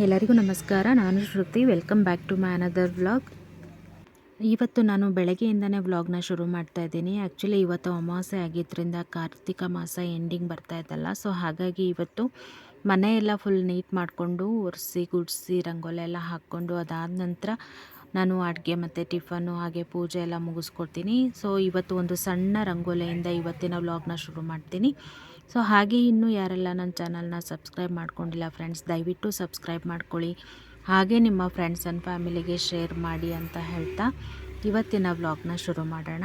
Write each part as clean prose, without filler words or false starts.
ಎಲ್ಲರಿಗೂ ನಮಸ್ಕಾರ. ನಾನು Shruti. Welcome back to my another vlog. ಇವತ್ತು ನಾನು ಬೆಳಗ್ಗೆಯಿಂದನೇ ವ್ಲಾಗ್ನ ಶುರು ಮಾಡ್ತಾ ಇದ್ದೀನಿ. ಆ್ಯಕ್ಚುಲಿ ಇವತ್ತು ಅಮಾವಾಸ್ಯೆ ಆಗಿದ್ದರಿಂದ ಕಾರ್ತಿಕ ಮಾಸ ಎಂಡಿಂಗ್ ಬರ್ತಾ ಇದ್ದಲ್ಲ, ಸೊ ಹಾಗಾಗಿ ಇವತ್ತು ಮನೆಯೆಲ್ಲ ಫುಲ್ ನೀಟ್ ಮಾಡಿಕೊಂಡು ಒರೆಸಿ ಗುಡಿಸಿ ರಂಗೋಲಿ ಎಲ್ಲ ಹಾಕ್ಕೊಂಡು ಅದಾದ ನಂತರ ನಾನು ಅಡುಗೆ ಮತ್ತು ಟಿಫನ್ನು ಹಾಗೆ ಪೂಜೆ ಎಲ್ಲ ಮುಗಿಸ್ಕೊಡ್ತೀನಿ. ಸೊ ಇವತ್ತು ಒಂದು ಸಣ್ಣ ರಂಗೋಲಿಯಿಂದ ಇವತ್ತಿನ ವ್ಲಾಗ್ನ ಶುರು ಮಾಡ್ತೀನಿ. ಸೊ ಹಾಗೆ ಇನ್ನೂ ಯಾರೆಲ್ಲ ನನ್ನ ಚಾನಲ್ನ ಸಬ್ಸ್ಕ್ರೈಬ್ ಮಾಡ್ಕೊಂಡಿಲ್ಲ ಫ್ರೆಂಡ್ಸ್, ದಯವಿಟ್ಟು ಸಬ್ಸ್ಕ್ರೈಬ್ ಮಾಡ್ಕೊಳ್ಳಿ. ಹಾಗೆ ನಿಮ್ಮ ಫ್ರೆಂಡ್ಸ್ ಆ್ಯಂಡ್ ಫ್ಯಾಮಿಲಿಗೆ ಶೇರ್ ಮಾಡಿ ಅಂತ ಹೇಳ್ತಾ ಇವತ್ತಿನ ವ್ಲಾಗ್ನ ಶುರು ಮಾಡೋಣ.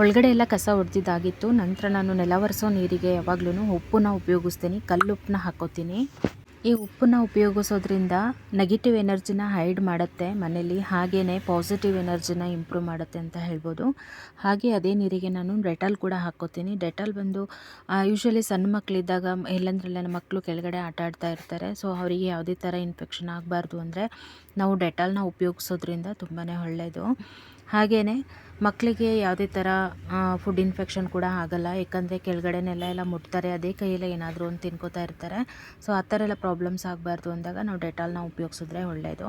ಒಳಗಡೆ ಎಲ್ಲ ಕಸ ಹೊಡೆದಿದ್ದಾಗಿತ್ತು. ನಂತರ ನಾನು ನೆಲ ಒರೆಸೋ ನೀರಿಗೆ ಯಾವಾಗಲೂ ಉಪ್ಪನ್ನ ಉಪಯೋಗಿಸ್ತೀನಿ, ಕಲ್ಲುಪ್ಪನ್ನ ಹಾಕೋತೀನಿ. ಈ ಉಪ್ಪನ್ನ ಉಪಯೋಗಿಸೋದ್ರಿಂದ ನೆಗೆಟಿವ್ ಎನರ್ಜಿನ ಹೈಡ್ ಮಾಡುತ್ತೆ ಮನೇಲಿ, ಹಾಗೆಯೇ ಪಾಸಿಟಿವ್ ಎನರ್ಜಿನ ಇಂಪ್ರೂವ್ ಮಾಡುತ್ತೆ ಅಂತ ಹೇಳ್ಬೋದು. ಹಾಗೆ ಅದೇ ನೀರಿಗೆ ನಾನು ಡೆಟಾಲ್ ಕೂಡ ಹಾಕೋತೀನಿ. ಡೆಟಾಲ್ ಬಂದು ಯೂಶ್ವಲಿ ಸಣ್ಣ ಮಕ್ಕಳಿದ್ದಾಗ ಎಲ್ಲಂದ್ರಲ್ಲ ಮಕ್ಕಳು ಕೆಳಗಡೆ ಆಟ ಆಡ್ತಾ ಇರ್ತಾರೆ. ಸೊ ಅವರಿಗೆ ಯಾವುದೇ ಥರ ಇನ್ಫೆಕ್ಷನ್ ಆಗಬಾರ್ದು ಅಂದರೆ ನಾವು ಡೆಟಾಲ್ನ ಉಪಯೋಗಿಸೋದ್ರಿಂದ ತುಂಬಾ ಒಳ್ಳೆಯದು. ಹಾಗೆಯೇ ಮಕ್ಕಳಿಗೆ ಯಾವುದೇ ಥರ ಫುಡ್ ಇನ್ಫೆಕ್ಷನ್ ಕೂಡ ಆಗಲ್ಲ, ಯಾಕಂದರೆ ಕೆಳಗಡೆ ಎಲ್ಲ ಮುಟ್ತಾರೆ, ಅದೇ ಕೈಯಲ್ಲೇ ಏನಾದರೂ ಒಂದು ತಿನ್ಕೋತಾ ಇರ್ತಾರೆ. ಸೊ ಆ ಥರ ಎಲ್ಲ ಪ್ರಾಬ್ಲಮ್ಸ್ ಆಗಬಾರ್ದು ಅಂದಾಗ ನಾವು ಡೆಟಾಲ್ನ ಉಪಯೋಗಿಸಿದ್ರೆ ಒಳ್ಳೆಯದು.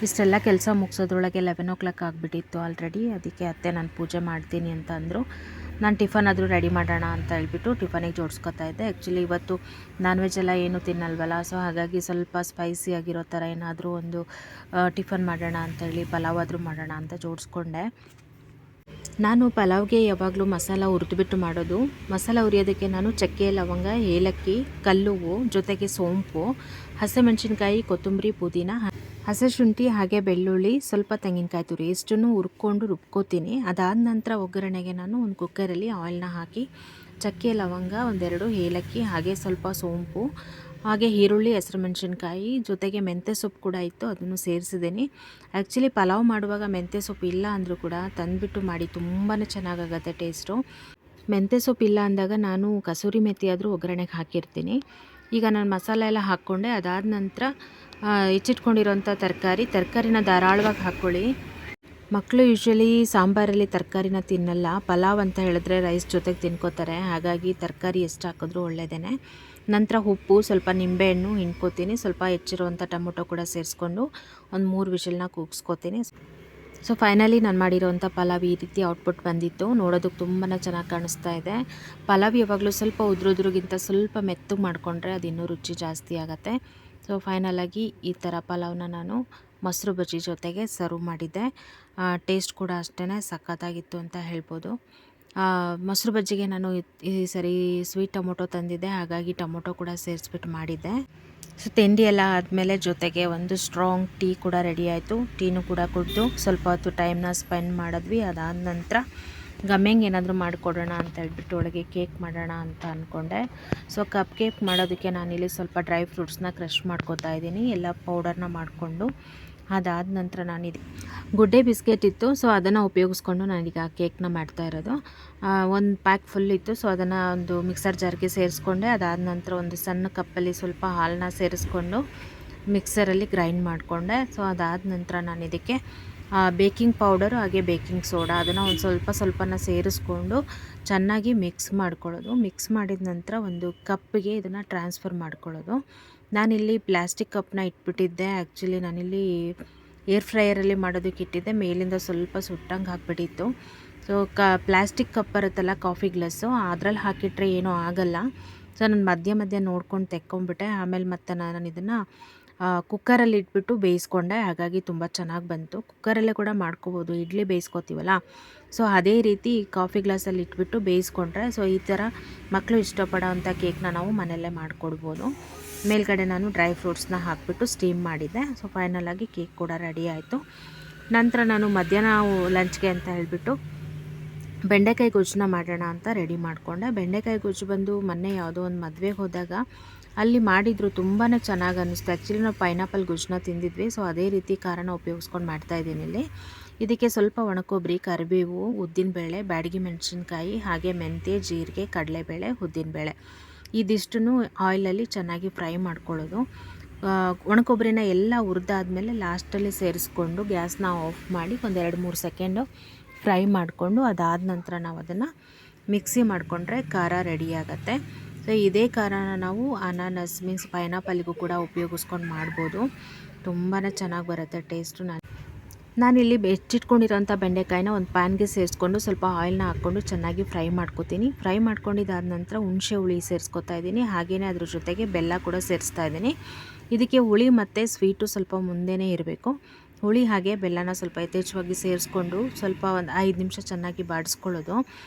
ಇಷ್ಟೆಲ್ಲ ಕೆಲಸ ಮುಗಿಸೋದ್ರೊಳಗೆ 11 o'clock ಆಗಿಬಿಟ್ಟಿತ್ತು ಆಲ್ರೆಡಿ. ಅದಕ್ಕೆ ಅತ್ತೆ ನಾನು ಪೂಜೆ ಮಾಡ್ತೀನಿ ಅಂತ ಅಂದರು. ನಾನು ಟಿಫನ್ ಆದರೂ ರೆಡಿ ಮಾಡೋಣ ಅಂತ ಹೇಳ್ಬಿಟ್ಟು ಟಿಫನಿಗೆ ಜೋಡಿಸ್ಕೊತಾ ಇದ್ದೆ. ಆ್ಯಕ್ಚುಲಿ ಇವತ್ತು ನಾನ್ ವೆಜ್ ಎಲ್ಲ ಏನೂ ತಿನ್ನಲ್ವಲ್ಲ, ಸೊ ಹಾಗಾಗಿ ಸ್ವಲ್ಪ ಸ್ಪೈಸಿ ಆಗಿರೋ ಥರ ಏನಾದರೂ ಒಂದು ಟಿಫನ್ ಮಾಡೋಣ ಅಂತೇಳಿ ಪಲಾವ್ ಆದರೂ ಮಾಡೋಣ ಅಂತ ಜೋಡಿಸ್ಕೊಂಡೆ. ನಾನು ಪಲಾವ್ಗೆ ಯಾವಾಗಲೂ ಮಸಾಲ ಹುರಿದ್ಬಿಟ್ಟು ಮಾಡೋದು. ಮಸಾಲ ಹುರಿಯೋದಕ್ಕೆ ನಾನು ಚಕ್ಕೆ, ಲವಂಗ, ಏಲಕ್ಕಿ, ಕಲ್ಲುವು, ಜೊತೆಗೆ ಸೋಂಪು, ಹಸಿಮೆಣಸಿನ್ಕಾಯಿ, ಕೊತ್ತಂಬರಿ, ಪುದೀನ, ಹಸಿ ಶುಂಠಿ ಹಾಗೆ ಬೆಳ್ಳುಳ್ಳಿ, ಸ್ವಲ್ಪ ತೆಂಗಿನಕಾಯಿ ತುರಿ ಇಷ್ಟನ್ನು ಹುರ್ಕೊಂಡು ರುಬ್ಕೋತೀನಿ. ಅದಾದ ನಂತರ ಒಗ್ಗರಣೆಗೆ ನಾನು ಒಂದು ಕುಕ್ಕರಲ್ಲಿ ಆಯಿಲ್ನ ಹಾಕಿ ಚಕ್ಕೆ, ಲವಂಗ, ಒಂದೆರಡು ಏಲಕ್ಕಿ ಹಾಗೆ ಸ್ವಲ್ಪ ಸೋಂಪು ಹಾಗೆ ಈರುಳ್ಳಿ, ಹಸಿರು ಮೆಣಸಿನ್ಕಾಯಿ, ಜೊತೆಗೆ ಮೆಂತ್ಯ ಸೊಪ್ಪು ಕೂಡ ಇತ್ತು, ಅದನ್ನು ಸೇರಿಸಿದ್ದೀನಿ. ಆ್ಯಕ್ಚುಲಿ ಪಲಾವ್ ಮಾಡುವಾಗ ಮೆಂತ್ಯ ಸೊಪ್ಪು ಇಲ್ಲ ಅಂದರೂ ಕೂಡ ತಂದುಬಿಟ್ಟು ಮಾಡಿ ತುಂಬಾ ಚೆನ್ನಾಗಾಗತ್ತೆ ಟೇಸ್ಟು. ಮೆಂತ್ಯ ಸೊಪ್ಪು ಇಲ್ಲ ಅಂದಾಗ ನಾನು ಕಸೂರಿ ಮೆಥಿ ಆದರೂ ಒಗ್ಗರಣೆಗೆ ಹಾಕಿರ್ತೀನಿ. ಈಗ ನಾನು ಮಸಾಲೆ ಎಲ್ಲ ಹಾಕ್ಕೊಂಡೆ. ಅದಾದ ನಂತರ ಹೆಚ್ಚಿಟ್ಕೊಂಡಿರೋಂಥ ತರಕಾರಿನ ಧಾರಾಳವಾಗಿ ಹಾಕ್ಕೊಳ್ಳಿ. ಮಕ್ಕಳು ಯೂಶ್ವಲಿ ಸಾಂಬಾರಲ್ಲಿ ತರಕಾರಿನ ತಿನ್ನಲ್ಲ, ಪಲಾವ್ ಅಂತ ಹೇಳಿದ್ರೆ ರೈಸ್ ಜೊತೆಗೆ ತಿನ್ಕೋತಾರೆ, ಹಾಗಾಗಿ ತರಕಾರಿ ಎಷ್ಟು ಹಾಕಿದ್ರೂ ಒಳ್ಳೆಯದೇ. ನಂತರ ಉಪ್ಪು, ಸ್ವಲ್ಪ ನಿಂಬೆಹಣ್ಣು ಹಿಂಡ್ಕೋತೀನಿ, ಸ್ವಲ್ಪ ಹೆಚ್ಚಿರುವಂಥ ಟೊಮೊಟೊ ಕೂಡ ಸೇರಿಸ್ಕೊಂಡು ಒಂದು 3 ವಿಷಲ್ನ ಕೂಗಿಸ್ಕೋತೀನಿ. ಸೊ ಫೈನಲಿ ನಾನು ಮಾಡಿರೋವಂಥ ಪಲಾವ್ ಈ ರೀತಿ ಔಟ್ಪುಟ್ ಬಂದಿತ್ತು. ನೋಡೋದಕ್ಕೆ ತುಂಬಾ ಚೆನ್ನಾಗಿ ಕಾಣಿಸ್ತಾ ಇದೆ. ಪಲಾವ್ ಯಾವಾಗಲೂ ಸ್ವಲ್ಪ ಉದ್ರುಗಿಂತ ಸ್ವಲ್ಪ ಮೆತ್ತಗೆ ಮಾಡಿಕೊಂಡ್ರೆ ಅದು ಇನ್ನೂ ರುಚಿ ಜಾಸ್ತಿ ಆಗುತ್ತೆ. ಸೊ ಫೈನಲಾಗಿ ಈ ಥರ ಪಲಾವ್ನ ನಾನು ಮೊಸರು ಬಜ್ಜಿ ಜೊತೆಗೆ ಸರ್ವ್ ಮಾಡಿದ್ದೆ. ಟೇಸ್ಟ್ ಕೂಡ ಅಷ್ಟೇ ಸಖತ್ತಾಗಿತ್ತು ಅಂತ ಹೇಳ್ಬೋದು. ಮೊಸರು ಬಜ್ಜಿಗೆ ನಾನು ಈ ಸರಿ ಸ್ವೀಟ್ ಟೊಮೊಟೊ ತಂದಿದ್ದೆ, ಹಾಗಾಗಿ ಟೊಮೊಟೊ ಕೂಡ ಸೇರಿಸ್ಬಿಟ್ಟು ಮಾಡಿದ್ದೆ. ಸೊ ತಿಂಡಿ ಎಲ್ಲ ಆದಮೇಲೆ ಜೊತೆಗೆ ಒಂದು ಸ್ಟ್ರಾಂಗ್ ಟೀ ಕೂಡ ರೆಡಿ ಆಯಿತು. ಟೀನು ಕೂಡ ಕುಡಿದು ಸ್ವಲ್ಪ ಹೊತ್ತು ಟೈಮ್ನ ಸ್ಪೆಂಡ್ ಮಾಡಿದ್ವಿ. ಅದಾದ ನಂತರ ಗಮ್ಮಿಂಗ್ ಏನಾದರೂ ಮಾಡಿಕೊಡೋಣ ಅಂತ ಹೇಳ್ಬಿಟ್ಟು ಒಳಗೆ ಕೇಕ್ ಮಾಡೋಣ ಅಂತ ಅಂದ್ಕೊಂಡೆ. ಸೊ ಕಪ್ ಕೇಕ್ ಮಾಡೋದಕ್ಕೆ ನಾನಿಲ್ಲಿ ಸ್ವಲ್ಪ ಡ್ರೈ ಫ್ರೂಟ್ಸ್ನ ಕ್ರಷ್ ಮಾಡ್ಕೊತಾ ಇದ್ದೀನಿ, ಎಲ್ಲ ಪೌಡರ್ನ ಮಾಡಿಕೊಂಡು. ಅದಾದ ನಂತರ ನಾನಿದು ಗುಡ್ಡೆ ಬಿಸ್ಕೆಟ್ ಇತ್ತು, ಸೊ ಅದನ್ನು ಉಪಯೋಗಿಸ್ಕೊಂಡು ನಾನೀಗ ಕೇಕ್ನ ಮಾಡ್ತಾ ಇರೋದು. ಒಂದು ಪ್ಯಾಕ್ ಫುಲ್ ಇತ್ತು, ಸೊ ಅದನ್ನು ಒಂದು ಮಿಕ್ಸರ್ ಜಾರ್ಗೆ ಸೇರಿಸ್ಕೊಂಡೆ. ಅದಾದ ನಂತರ ಒಂದು ಸಣ್ಣ ಕಪ್ಪಲ್ಲಿ ಸ್ವಲ್ಪ ಹಾಲನ್ನ ಸೇರಿಸ್ಕೊಂಡು ಮಿಕ್ಸರಲ್ಲಿ ಗ್ರೈಂಡ್ ಮಾಡಿಕೊಂಡೆ. ಸೊ ಅದಾದ ನಂತರ ನಾನು ಇದಕ್ಕೆ ಬೇಕಿಂಗ್ ಪೌಡರು ಹಾಗೆ ಬೇಕಿಂಗ್ ಸೋಡಾ ಅದನ್ನು ಒಂದು ಸ್ವಲ್ಪನ ಸೇರಿಸ್ಕೊಂಡು ಚೆನ್ನಾಗಿ ಮಿಕ್ಸ್ ಮಾಡ್ಕೊಳ್ಳೋದು. ಮಿಕ್ಸ್ ಮಾಡಿದ ನಂತರ ಒಂದು ಕಪ್ಪಿಗೆ ಇದನ್ನು ಟ್ರಾನ್ಸ್ಫರ್ ಮಾಡ್ಕೊಳ್ಳೋದು. ನಾನಿಲ್ಲಿ ಪ್ಲಾಸ್ಟಿಕ್ ಕಪ್ನ ಇಟ್ಬಿಟ್ಟಿದ್ದೆ. ಆ್ಯಕ್ಚುಲಿ ನಾನಿಲ್ಲಿ ಏರ್ ಫ್ರೈಯರಲ್ಲಿ ಮಾಡೋದಕ್ಕೆ ಇಟ್ಟಿದ್ದೆ, ಮೇಲಿಂದ ಸ್ವಲ್ಪ ಸುಟ್ಟಂಗೆ ಹಾಕ್ಬಿಟ್ಟಿತ್ತು. ಸೊ ಪ್ಲಾಸ್ಟಿಕ್ ಕಪ್ ಬರುತ್ತಲ್ಲ ಕಾಫಿ ಗ್ಲಾಸು, ಅದರಲ್ಲಿ ಹಾಕಿಟ್ರೆ ಏನೂ ಆಗಲ್ಲ. ಸೊ ನಾನು ಮಧ್ಯ ನೋಡ್ಕೊಂಡು ತೆಕ್ಕೊಂಬಿಟ್ಟೆ. ಆಮೇಲೆ ಮತ್ತೆ ನಾನು ಇದನ್ನು ಕುಕ್ಕರಲ್ಲಿ ಇಟ್ಬಿಟ್ಟು ಬೇಯಿಸ್ಕೊಂಡೆ, ಹಾಗಾಗಿ ತುಂಬ ಚೆನ್ನಾಗಿ ಬಂತು. ಕುಕ್ಕರಲ್ಲೇ ಕೂಡ ಮಾಡ್ಕೋಬೋದು, ಇಡ್ಲಿ ಬೇಯಿಸ್ಕೊತೀವಲ್ಲ, ಸೊ ಅದೇ ರೀತಿ ಕಾಫಿ ಗ್ಲಾಸಲ್ಲಿ ಇಟ್ಬಿಟ್ಟು ಬೇಯಿಸ್ಕೊಂಡ್ರೆ ಸೊ ಈ ಥರ ಮಕ್ಕಳು ಇಷ್ಟಪಡೋವಂಥ ಕೇಕ್ನ ನಾವು ಮನೆಯಲ್ಲೇ ಮಾಡಿಕೊಡ್ಬೋದು. ಮೇಲ್ಗಡೆ ನಾನು ಡ್ರೈ ಫ್ರೂಟ್ಸ್ನ ಹಾಕಿಬಿಟ್ಟು ಸ್ಟೀಮ್ ಮಾಡಿದ್ದೆ. ಸೊ ಫೈನಲಾಗಿ ಕೇಕ್ ಕೂಡ ರೆಡಿ ಆಯಿತು. ನಂತರ ನಾನು ಮಧ್ಯಾಹ್ನ ಲಂಚ್ಗೆ ಅಂತ ಹೇಳಿಬಿಟ್ಟು ಬೆಂಡೆಕಾಯಿ ಗೊಜ್ಜನ್ನ ಮಾಡೋಣ ಅಂತ ರೆಡಿ ಮಾಡಿಕೊಂಡೆ. ಬೆಂಡೆಕಾಯಿ ಗೊಜ್ಜು ಬಂದು ಮೊನ್ನೆ ಯಾವುದೋ ಒಂದು ಮದುವೆಗೆ ಹೋದಾಗ ಅಲ್ಲಿ ಮಾಡಿದರು, ತುಂಬಾ ಚೆನ್ನಾಗಿ ಅನ್ನಿಸ್ತು. ಆ್ಯಕ್ಚುಲಿ ನಾವು ಪೈನಾಪಲ್ ಗೊಜ್ಜನ್ನ ತಿಂದಿದ್ವಿ. ಸೊ ಅದೇ ರೀತಿ ಖಾರನ ಉಪಯೋಗಿಸ್ಕೊಂಡು ಮಾಡ್ತಾಯಿದ್ದೀನಿ ಇಲ್ಲಿ. ಇದಕ್ಕೆ ಸ್ವಲ್ಪ ಒಣಕೊಬ್ಬರಿ, ಕರಿಬೇವು, ಉದ್ದಿನಬೇಳೆ, ಬ್ಯಾಡಗಿ ಮೆಣಸಿನ್ಕಾಯಿ, ಹಾಗೆ ಮೆಂತ್ಯ, ಜೀರಿಗೆ, ಕಡಲೆಬೇಳೆ, ಉದ್ದಿನಬೇಳೆ ಇದಿಷ್ಟನ್ನು ಆಯಿಲಲ್ಲಿ ಚೆನ್ನಾಗಿ ಫ್ರೈ ಮಾಡ್ಕೊಳ್ಳೋದು. ಒಣಕೊಬ್ಬರಿನ ಎಲ್ಲ ಹುರಿದಾದ್ಮೇಲೆ ಲಾಸ್ಟಲ್ಲಿ ಸೇರಿಸ್ಕೊಂಡು ಗ್ಯಾಸ್ನ ಆಫ್ ಮಾಡಿ ಒಂದು 2-3 ಸೆಕೆಂಡು ಫ್ರೈ ಮಾಡಿಕೊಂಡು ಅದಾದ ನಂತರ ನಾವು ಅದನ್ನು ಮಿಕ್ಸಿ ಮಾಡಿಕೊಂಡ್ರೆ ಖಾರ ರೆಡಿ ಆಗುತ್ತೆ. ಸೊ ಇದೇ ಖಾರನ ನಾವು ಅನಾನಸ್ ಮೀನ್ಸ್ ಪೈನಾಪಲ್ಗೂ ಕೂಡ ಉಪಯೋಗಿಸ್ಕೊಂಡು ಮಾಡ್ಬೋದು. ತುಂಬಾ ಚೆನ್ನಾಗಿ ಬರುತ್ತೆ ಟೇಸ್ಟು. ನಾನಿಲ್ಲಿ ಹೆಚ್ಚಿಟ್ಕೊಂಡಿರೋಂಥ ಬೆಂಡೆಕಾಯಿನ ಒಂದು ಪ್ಯಾನ್ಗೆ ಸೇರಿಸ್ಕೊಂಡು ಸ್ವಲ್ಪ ಆಯಿಲ್ನ ಹಾಕ್ಕೊಂಡು ಚೆನ್ನಾಗಿ ಫ್ರೈ ಮಾಡ್ಕೊತೀನಿ. ಫ್ರೈ ಮಾಡ್ಕೊಂಡಿದ್ದಾದ ನಂತರ ಹುಣಸೆ ಹುಳಿ ಸೇರಿಸ್ಕೊತಾ ಇದ್ದೀನಿ. ಹಾಗೆಯೇ ಅದ್ರ ಜೊತೆಗೆ ಬೆಲ್ಲ ಕೂಡ ಸೇರಿಸ್ತಾ ಇದ್ದೀನಿ. ಇದಕ್ಕೆ ಹುಳಿ ಮತ್ತು ಸ್ವೀಟು ಸ್ವಲ್ಪ ಮುಂದೆನೇ ಇರಬೇಕು. ಹುಳಿ ಹಾಗೆ ಬೆಲ್ಲನ ಸ್ವಲ್ಪ ಯಥೇಚ್ಛವಾಗಿ ಸೇರಿಸ್ಕೊಂಡು ಸ್ವಲ್ಪ ಒಂದು 5 ನಿಮಿಷ ಚೆನ್ನಾಗಿ ಬಾಡಿಸ್ಕೊಳ್ಳೋದು.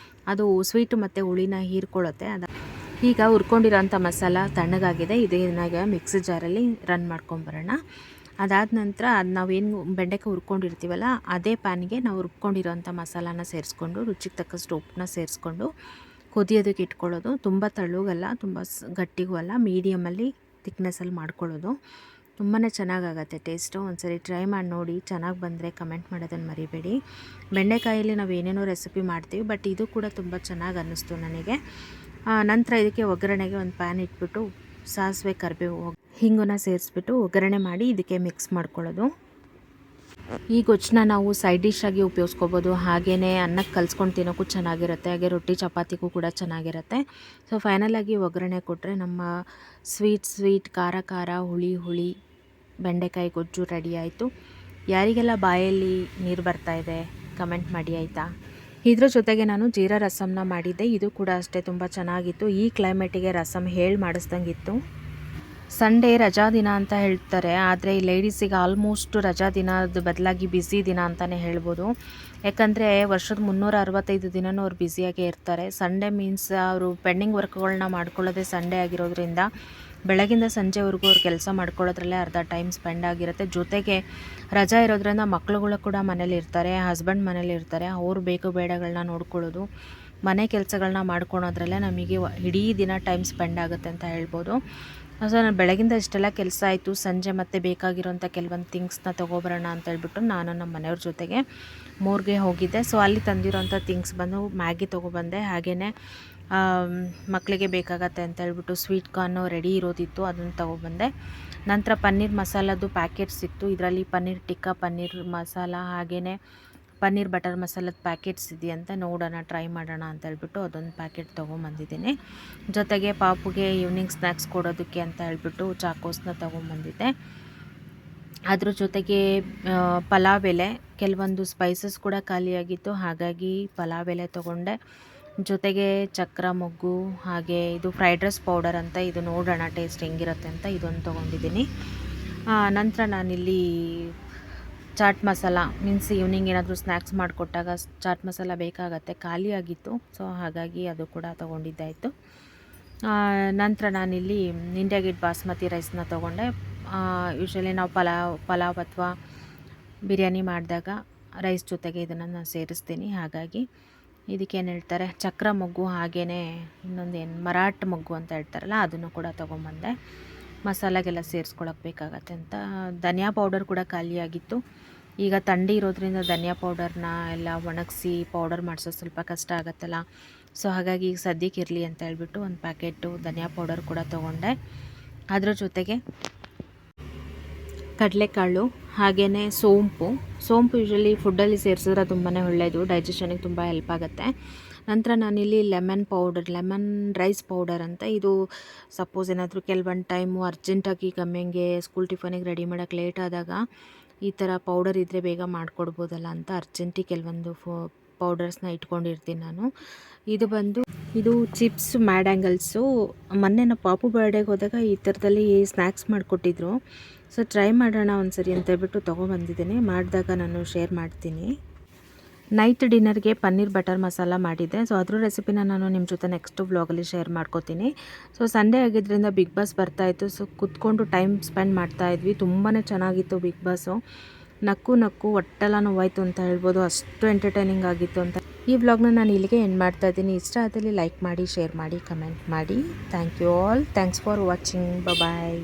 ಅದು ಸ್ವೀಟು ಮತ್ತು ಹುಳಿನ ಹೀರ್ಕೊಳ್ಳುತ್ತೆ. ಈಗ ಹುರ್ಕೊಂಡಿರೋಂಥ ಮಸಾಲ ತಣ್ಣಗಾಗಿದೆ. ಇದನ್ನಾಗ ಮಿಕ್ಸಿ ಜಾರಲ್ಲಿ ರನ್ ಮಾಡ್ಕೊಂಬರೋಣ. ಅದಾದ ನಂತರ ಅದು ನಾವೇನು ಬೆಂಡೆಕಾಯಿ ಹುರ್ಕೊಂಡಿರ್ತೀವಲ್ಲ ಅದೇ ಪ್ಯಾನ್ಗೆ ನಾವು ರುಬ್ಕೊಂಡಿರೋಂಥ ಮಸಾಲಾನ ಸೇರಿಸ್ಕೊಂಡು ರುಚಿಗೆ ತಕ್ಕಷ್ಟು ಉಪ್ಪನ್ನ ಸೇರಿಸ್ಕೊಂಡು ಕುದಿಯೋದಕ್ಕೆ ಇಟ್ಕೊಳ್ಳೋದು. ತುಂಬ ತಳ್ಳಗಲ್ಲ, ತುಂಬ ಗಟ್ಟಿಗೂ ಅಲ್ಲ, ಮೀಡಿಯಮಲ್ಲಿ ತಿಕ್ನೆಸ್ಸಲ್ಲಿ ಮಾಡ್ಕೊಳ್ಳೋದು. ತುಂಬಾ ಚೆನ್ನಾಗಾಗತ್ತೆ ಟೇಸ್ಟು. ಒಂದ್ಸರಿ ಟ್ರೈ ಮಾಡಿ ನೋಡಿ. ಚೆನ್ನಾಗಿ ಬಂದರೆ ಕಮೆಂಟ್ ಮಾಡೋದನ್ನು ಮರಿಬೇಡಿ. ಬೆಂಡೆಕಾಯಲ್ಲಿ ನಾವು ಏನೇನೋ ರೆಸಿಪಿ ಮಾಡ್ತೀವಿ, ಬಟ್ ಇದು ಕೂಡ ತುಂಬ ಚೆನ್ನಾಗಿ ಅನ್ನಿಸ್ತು ನನಗೆ. ನಂತರ ಇದಕ್ಕೆ ಒಗ್ಗರಣೆಗೆ ಒಂದು ಪ್ಯಾನ್ ಇಟ್ಬಿಟ್ಟು ಸಾಸಿವೆ, ಕರಿಬೇವು, ಹಿಂಗನ್ನ ಸೇರಿಸ್ಬಿಟ್ಟು ಒಗ್ಗರಣೆ ಮಾಡಿ ಇದಕ್ಕೆ ಮಿಕ್ಸ್ ಮಾಡ್ಕೊಳ್ಳೋದು. ಈ ಗೊಜ್ಜನ್ನ ನಾವು ಸೈಡ್ ಡಿಶ್ ಆಗಿ ಉಪಯೋಗಿಸ್ಕೋಬೋದು. ಹಾಗೆಯೇ ಅನ್ನಕ್ಕೆ ಕಲಿಸ್ಕೊಂಡು ತಿನ್ನೋಕ್ಕೂ ಚೆನ್ನಾಗಿರುತ್ತೆ, ಹಾಗೆ ರೊಟ್ಟಿ ಚಪಾತಿಗೂ ಕೂಡ ಚೆನ್ನಾಗಿರುತ್ತೆ. ಸೊ ಫೈನಲಾಗಿ ಒಗ್ಗರಣೆ ಕೊಟ್ಟರೆ ನಮ್ಮ ಸ್ವೀಟ್ ಖಾರ ಹುಳಿ ಬೆಂಡೆಕಾಯಿ ಗೊಜ್ಜು ರೆಡಿ ಆಯಿತು. ಯಾರಿಗೆಲ್ಲ ಬಾಯಲ್ಲಿ ನೀರು ಬರ್ತಾಯಿದೆ ಕಮೆಂಟ್ ಮಾಡಿ ಆಯಿತಾ. ಇದ್ರ ಜೊತೆಗೆ ನಾನು ಜೀರಾ ರಸಮ್ನ ಮಾಡಿದ್ದೆ. ಇದು ಕೂಡ ಅಷ್ಟೇ ತುಂಬ ಚೆನ್ನಾಗಿತ್ತು. ಈ ಕ್ಲೈಮೇಟಿಗೆ ರಸಮ್ ಮಾಡಿಸ್ದಂಗಿತ್ತು. ಸಂಡೇ ರಜಾ ದಿನ ಅಂತ ಹೇಳ್ತಾರೆ, ಆದರೆ ಈ ಲೇಡೀಸಿಗೆ ಆಲ್ಮೋಸ್ಟ್ ರಜಾ ದಿನದ ಬದಲಾಗಿ ಬ್ಯುಸಿ ದಿನ ಅಂತಲೇ ಹೇಳ್ಬೋದು. ಯಾಕಂದರೆ ವರ್ಷದ 365 ದಿನವೂ ಅವ್ರು ಬ್ಯುಸಿಯಾಗೇ ಇರ್ತಾರೆ. ಸಂಡೇ ಮೀನ್ಸ್ ಅವರು ಪೆಂಡಿಂಗ್ ವರ್ಕ್ಗಳನ್ನ ಮಾಡ್ಕೊಳ್ಳೋದೇ ಸಂಡೇ ಆಗಿರೋದ್ರಿಂದ ಬೆಳಗಿಂದ ಸಂಜೆವರೆಗೂ ಅವ್ರು ಕೆಲಸ ಮಾಡ್ಕೊಳ್ಳೋದ್ರಲ್ಲೇ ಅರ್ಧ ಟೈಮ್ ಸ್ಪೆಂಡ್ ಆಗಿರುತ್ತೆ. ಜೊತೆಗೆ ರಜಾ ಇರೋದ್ರಿಂದ ಮಕ್ಳುಗಳು ಕೂಡ ಮನೇಲಿ ಇರ್ತಾರೆ, ಹಸ್ಬೆಂಡ್ ಮನೇಲಿ ಇರ್ತಾರೆ. ಅವ್ರು ಬೇಕು ಬೇಡಗಳನ್ನ ನೋಡ್ಕೊಳ್ಳೋದು, ಮನೆ ಕೆಲಸಗಳನ್ನ ಮಾಡ್ಕೊಳೋದ್ರಲ್ಲೇ ನಮಗೆ ಇಡೀ ದಿನ ಟೈಮ್ ಸ್ಪೆಂಡ್ ಆಗುತ್ತೆ ಅಂತ ಹೇಳ್ಬೋದು. ಸೊ ನಾನು ಬೆಳಗಿಂದ ಇಷ್ಟೆಲ್ಲ ಕೆಲಸ ಆಯಿತು. ಸಂಜೆ ಮತ್ತೆ ಬೇಕಾಗಿರೋಂಥ ಕೆಲವೊಂದು ಥಿಂಗ್ಸ್ನ ತೊಗೊಬರೋಣ ಅಂತ ಹೇಳ್ಬಿಟ್ಟು ನಾನು ನಮ್ಮ ಮನೆಯವ್ರ ಜೊತೆಗೆ ಮೋರ್ಗೆ ಹೋಗಿದ್ದೆ. ಸೊ ಅಲ್ಲಿ ತಂದಿರೋಂಥ ಥಿಂಗ್ಸ್ ಬಂದು ಮ್ಯಾಗಿ ತೊಗೊಬಂದೆ. ಹಾಗೆಯೇ ಮಕ್ಕಳಿಗೆ ಬೇಕಾಗತ್ತೆ ಅಂತ ಹೇಳ್ಬಿಟ್ಟು ಸ್ವೀಟ್ ಕಾರ್ನು ರೆಡಿ ಇರೋದಿತ್ತು, ಅದನ್ನು ತೊಗೊಬಂದೆ. ನಂತರ ಪನ್ನೀರ್ ಮಸಾಲದ್ದು ಪ್ಯಾಕೆಟ್ಸ್ ಇತ್ತು. ಇದರಲ್ಲಿ ಪನ್ನೀರ್ ಟಿಕ್ಕಾ, ಪನ್ನೀರ್ ಮಸಾಲ, ಹಾಗೆಯೇ ಪನ್ನೀರ್ ಬಟರ್ ಮಸಾಲದ ಪ್ಯಾಕೆಟ್ಸ್ ಇದೆಯಂತ ನೋಡೋಣ, ಟ್ರೈ ಮಾಡೋಣ ಅಂತ ಹೇಳ್ಬಿಟ್ಟು ಅದೊಂದು ಪ್ಯಾಕೆಟ್ ತೊಗೊಂಬಂದಿದ್ದೀನಿ. ಜೊತೆಗೆ ಪಾಪುಗೆ ಈವ್ನಿಂಗ್ ಸ್ನ್ಯಾಕ್ಸ್ ಕೊಡೋದಕ್ಕೆ ಅಂತ ಹೇಳ್ಬಿಟ್ಟು ಚಾಕೋಸ್ನ ತೊಗೊಂಬಂದಿದ್ದೆ. ಅದ್ರ ಜೊತೆಗೆ ಪಲಾವ್ ಎಲೆ, ಕೆಲವೊಂದು ಸ್ಪೈಸಸ್ ಕೂಡ ಖಾಲಿಯಾಗಿತ್ತು, ಹಾಗಾಗಿ ಪಲಾವ್ ಎಲೆ ತೊಗೊಂಡೆ. ಜೊತೆಗೆ ಚಕ್ರ ಮೊಗ್ಗು, ಹಾಗೆ ಇದು ಫ್ರೈಡ್ ರೈಸ್ ಪೌಡರ್ ಅಂತ, ಇದು ನೋಡೋಣ ಟೇಸ್ಟ್ ಹೆಂಗಿರುತ್ತೆ ಅಂತ ಇದೊಂದು ತೊಗೊಂಡಿದ್ದೀನಿ. ನಂತರ ನಾನಿಲ್ಲಿ ಚಾಟ್ ಮಸಾಲ ಮೀನ್ಸ್ ಈವ್ನಿಂಗ್ ಏನಾದರೂ ಸ್ನ್ಯಾಕ್ಸ್ ಮಾಡಿಕೊಟ್ಟಾಗ ಚಾಟ್ ಮಸಾಲ ಬೇಕಾಗತ್ತೆ, ಖಾಲಿಯಾಗಿತ್ತು. ಸೊ ಹಾಗಾಗಿ ಅದು ಕೂಡ ತೊಗೊಂಡಿದ್ದಾಯಿತು. ನಂತರ ನಾನಿಲ್ಲಿ ಇಂಡಿಯಾ ಗೇಟ್ ಬಾಸ್ಮತಿ ರೈಸ್ನ ತೊಗೊಂಡೆ. ಯೂಶ್ವಲಿ ನಾವು ಪಲಾವ್ ಅಥವಾ ಬಿರಿಯಾನಿ ಮಾಡಿದಾಗ ರೈಸ್ ಜೊತೆಗೆ ಇದನ್ನು ನಾನು ಸೇರಿಸ್ತೀನಿ. ಹಾಗಾಗಿ ಇದಕ್ಕೇನು ಹೇಳ್ತಾರೆ, ಚಕ್ರ ಮೊಗ್ಗು, ಹಾಗೆಯೇ ಇನ್ನೊಂದೇನು ಮರಾಠ ಮೊಗ್ಗು ಅಂತ ಹೇಳ್ತಾರಲ್ಲ, ಅದನ್ನು ಕೂಡ ತೊಗೊಂಬಂದೆ. ಮಸಾಲೆಗೆಲ್ಲ ಸೇರಿಸ್ಕೊಳಕ್ಕೆ ಬೇಕಾಗತ್ತೆ ಅಂತ. ಧನಿಯಾ ಪೌಡರ್ ಕೂಡ ಖಾಲಿಯಾಗಿತ್ತು. ಈಗ ಥಂಡಿ ಇರೋದ್ರಿಂದ ಧನಿಯಾ ಪೌಡರ್ನ ಎಲ್ಲ ಒಣಗಿಸಿ ಪೌಡರ್ ಮಾಡಿಸೋದು ಸ್ವಲ್ಪ ಕಷ್ಟ ಆಗುತ್ತಲ್ಲ. ಸೊ ಹಾಗಾಗಿ ಈಗ ಸದ್ಯಕ್ಕೆ ಇರಲಿ ಅಂತ ಹೇಳ್ಬಿಟ್ಟು ಒಂದು ಪ್ಯಾಕೆಟು ಧನಿಯಾ ಪೌಡರ್ ಕೂಡ ತೊಗೊಂಡೆ. ಅದರ ಜೊತೆಗೆ ಕಡಲೆಕಾಳು, ಹಾಗೆಯೇ ಸೋಂಪು ಯೂಶ್ವಲಿ ಫುಡ್ಡಲ್ಲಿ ಸೇರಿಸಿದ್ರೆ ತುಂಬಾ ಒಳ್ಳೆಯದು, ಡೈಜೆಷನಿಗೆ ತುಂಬ ಹೆಲ್ಪ್ ಆಗುತ್ತೆ. ನಂತರ ನಾನಿಲ್ಲಿ ಲೆಮನ್ ರೈಸ್ ಪೌಡರ್ ಅಂತ, ಇದು ಸಪೋಸ್ ಏನಾದರೂ ಕೆಲವೊಂದು ಟೈಮು ಅರ್ಜೆಂಟಾಗಿ ಗಮ್ಯಂಗೆ ಸ್ಕೂಲ್ ಟಿಫನಿಗೆ ರೆಡಿ ಮಾಡೋಕ್ಕೆ ಲೇಟ್ ಆದಾಗ ಈ ಥರ ಪೌಡರ್ ಇದ್ದರೆ ಬೇಗ ಮಾಡಿಕೊಡ್ಬೋದಲ್ಲ ಅಂತ ಅರ್ಜೆಂಟಿಗೆ ಕೆಲವೊಂದು ಪೌಡರ್ಸ್ನ ಇಟ್ಕೊಂಡಿರ್ತೀನಿ ನಾನು. ಇದು ಚಿಪ್ಸ್ ಮ್ಯಾಡ್-ಆ್ಯಂಗಲ್ಸು. ಮೊನ್ನೆ ನಾವು ಪಾಪು ಬರ್ಡೇಗೆ ಹೋದಾಗ ಈ ಥರದಲ್ಲಿ ಸ್ನ್ಯಾಕ್ಸ್ ಮಾಡಿಕೊಟ್ಟಿದ್ರು. ಸೊ ಟ್ರೈ ಮಾಡೋಣ ಒಂದ್ಸರಿ ಅಂತ ಹೇಳ್ಬಿಟ್ಟು ತೊಗೊಬಂದಿದ್ದೀನಿ. ಮಾಡಿದಾಗ ನಾನು ಶೇರ್ ಮಾಡ್ತೀನಿ. ನೈಟ್ ಡಿನ್ನರ್ಗೆ ಪನ್ನೀರ್ ಬಟರ್ ಮಸಾಲ ಮಾಡಿದ್ದೆ. ಸೊ ಅದ್ರ ರೆಸಿಪಿನ ನಾನು ನಿಮ್ಮ ಜೊತೆ ನೆಕ್ಸ್ಟ್ ವ್ಲಾಗಲ್ಲಿ ಶೇರ್ ಮಾಡ್ಕೋತೀನಿ. ಸೊ ಸಂಡೇ ಆಗಿದ್ದರಿಂದ ಬಿಗ್ ಬಾಸ್ ಬರ್ತಾಯಿತ್ತು. ಸೊ ಕುತ್ಕೊಂಡು ಟೈಮ್ ಸ್ಪೆಂಡ್ ಮಾಡ್ತಾಯಿದ್ವಿ. ತುಂಬಾ ಚೆನ್ನಾಗಿತ್ತು ಬಿಗ್ ಬಾಸು. ನಕ್ಕು ಹೊಟ್ಟೆಲ್ಲ ನೋವಾಯಿತು ಅಂತ ಹೇಳ್ಬೋದು, ಅಷ್ಟು ಎಂಟರ್ಟೈನಿಂಗ್ ಆಗಿತ್ತು ಅಂತ. ಈ ವ್ಲಾಗ್ನ ನಾನು ಇಲ್ಲಿಗೆ ಎಂಡ್ ಮಾಡ್ತಾ ಇದ್ದೀನಿ. ಇಷ್ಟ ಆದಲ್ಲಿ ಲೈಕ್ ಮಾಡಿ, ಶೇರ್ ಮಾಡಿ, ಕಮೆಂಟ್ ಮಾಡಿ. Thank you all. Thanks for watching. Bye.